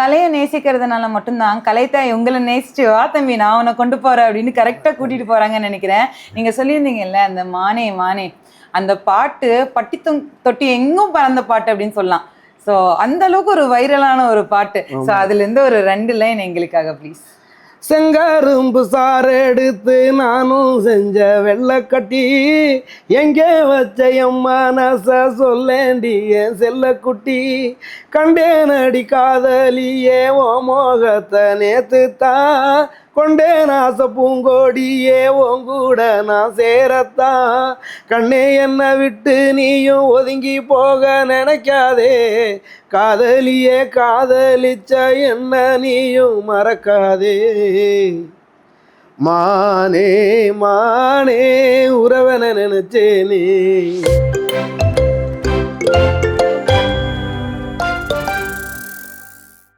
கலையை நேசிக்கிறதுனால மட்டும்தான் கலைத்தாய் உங்களை நேசிச்சு வா தம்பி நான் உன்னை கொண்டு போறேன் அப்படின்னு கரெக்டா கூட்டிட்டு போறாங்கன்னு நினைக்கிறேன். நீங்க சொல்லியிருந்தீங்கல்ல அந்த மானே மானே அந்த பாட்டு பட்டி தொட்டி எங்கும் பறந்த பாட்டு அப்படின்னு சொல்லலாம். ஸோ அந்த அளவுக்கு ஒரு வைரலான ஒரு பாட்டு. ஸோ அதுல இருந்து ஒரு 2 லைன் எங்களுக்காக ப்ளீஸ். செங்கரும்பு சாறு எடுத்து நானும் செஞ்ச வெள்ளக்கட்டி எங்கே வச்ச என் மனச சொல்லேண்டி என் செல்லக்குட்டி கண்டேனடி காதலியே ஓ மோகத்தை நேத்து தான் கொண்டேன் ஆசை பூங்கோடியே உங்கூட நான் சேரத்தான் கண்ணே என்னை விட்டு நீயும் ஒதுங்கி போக நினைக்காதே காதலியே காதலிச்ச என்ன நீயும் மறக்காதே மானே மானே உறவனை நினைச்சேனே.